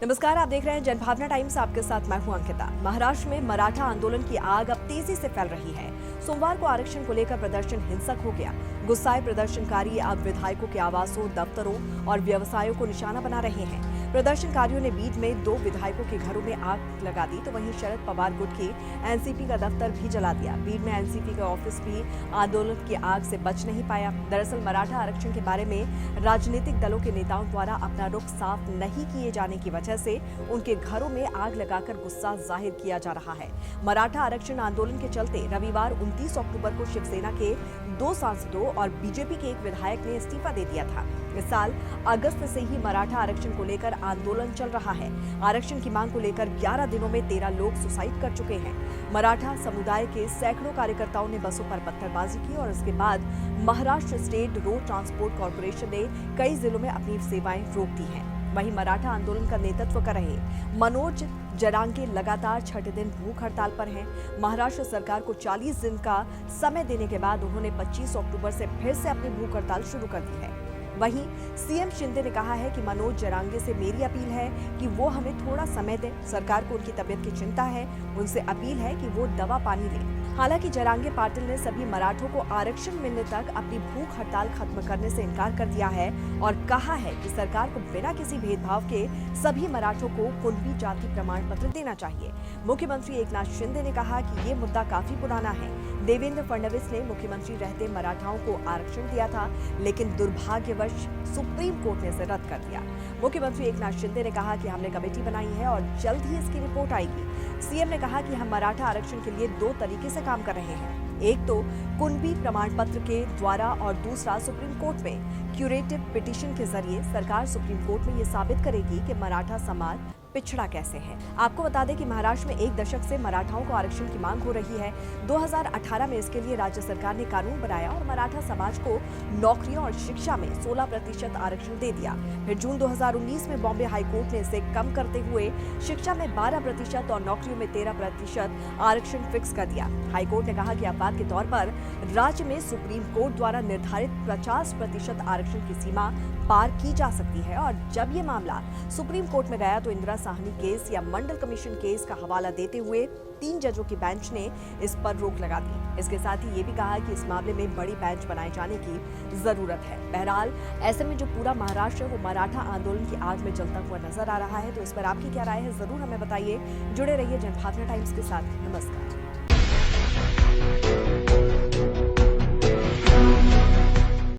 नमस्कार, आप देख रहे हैं जनभावना टाइम्स। आपके साथ मैं हूं अंकिता। महाराष्ट्र में मराठा आंदोलन की आग अब तेजी से फैल रही है। सोमवार को आरक्षण को लेकर प्रदर्शन हिंसक हो गया। गुस्साए प्रदर्शनकारी अब विधायकों के आवासों, दफ्तरों और व्यवसायों को निशाना बना रहे हैं। प्रदर्शनकारियों ने बीच में 2 विधायकों के घरों में आग लगा दी, तो वहीं शरद पवार गुट की एनसीपी का दफ्तर भी जला दिया। बीड में एनसीपी का ऑफिस भी आंदोलन की आग से बच नहीं पाया। दरअसल मराठा आरक्षण के बारे में राजनीतिक दलों के नेताओं द्वारा अपना रुख साफ नहीं किए जाने की वजह से उनके घरों में आग लगाकर गुस्सा जाहिर किया जा रहा है। मराठा आरक्षण आंदोलन के चलते रविवार 29 अक्टूबर को शिवसेना के 2 सांसदों और बीजेपी के एक विधायक ने इस्तीफा दे दिया था। इस साल अगस्त से ही मराठा आरक्षण को लेकर आंदोलन चल रहा है। आरक्षण की मांग को लेकर 11 दिनों में 13 लोग सुसाइड कर चुके हैं। मराठा समुदाय के सैकड़ों कार्यकर्ताओं ने बसों पर पत्थरबाजी की और इसके बाद Maharashtra state road transport corporation ने कई जिलों में अपनी सेवाएं रोक दी हैं। वहीं मराठा आंदोलन का नेतृत्व कर रहे मनोज जरांगे लगातार छठे दिन भूख हड़ताल पर हैं। महाराष्ट्र सरकार को 40 दिन का समय देने के बाद उन्होंने 25 अक्टूबर से फिर से अपनी भूख हड़ताल शुरू कर दी है। वहीं सीएम शिंदे ने कहा है कि मनोज जरांगे से मेरी अपील है कि वो हमें थोड़ा समय दें। सरकार को उनकी तबीयत की चिंता है, उनसे अपील है कि वो दवा पानी लें। हालांकि जरांगे पाटिल ने सभी मराठों को आरक्षण मिलने तक अपनी भूख हड़ताल खत्म करने से इनकार कर दिया है और कहा है कि सरकार को बिना किसी भेदभाव के सभी मराठों को कुणबी जाति प्रमाण पत्र देना चाहिए। मुख्यमंत्री एकनाथ शिंदे ने कहा कि ये मुद्दा काफी पुराना है। देवेंद्र फडणवीस ने मुख्यमंत्री रहते मराठाओं को आरक्षण दिया था, लेकिन दुर्भाग्यवश सुप्रीम कोर्ट ने इसे रद्द कर दिया। मुख्यमंत्री एकनाथ शिंदे ने कहा कि हमने कमेटी बनाई है और जल्द ही इसकी रिपोर्ट आएगी। सीएम ने कहा कि हम मराठा आरक्षण के लिए 2 तरीके से काम कर रहे हैं। एक तो कुणबी प्रमाण पत्र के द्वारा और दूसरा सुप्रीम कोर्ट में क्यूरेटिव पिटीशन के जरिए। सरकार सुप्रीम कोर्ट में ये साबित करेगी कि मराठा समाज पिछड़ा कैसे है। आपको बता दें कि महाराष्ट्र में 1 दशक से मराठाओं को आरक्षण की मांग हो रही है। 2018 में इसके लिए राज्य सरकार ने कानून बनाया और मराठा समाज को नौकरियों और शिक्षा में 16% आरक्षण दे दिया। फिर जून 2019 में बॉम्बे हाईकोर्ट ने इसे कम करते हुए शिक्षा में 12% और नौकरियों में 13% आरक्षण फिक्स कर दिया। हाईकोर्ट ने कहा कि अपवाद के तौर पर राज्य में सुप्रीम कोर्ट द्वारा निर्धारित 50% आरक्षण की सीमा पार की जा सकती है और जब ये मामला सुप्रीम कोर्ट में गया तो इंदिरा साहनी केस या मंडल कमीशन केस का हवाला देते हुए 3 जजों की बेंच ने इस पर रोक लगा दी। इसके साथ ही ये भी कहा कि इस मामले में बड़ी बेंच बनाए जाने की जरूरत है। बहरहाल ऐसे में जो पूरा महाराष्ट्र वो मराठा आंदोलन की आग में जलता हुआ नजर आ रहा है, तो इस पर आपकी क्या राय है, जरूर हमें बताइए। जुड़े रहिए जनभावना टाइम्स के साथ। नमस्कार।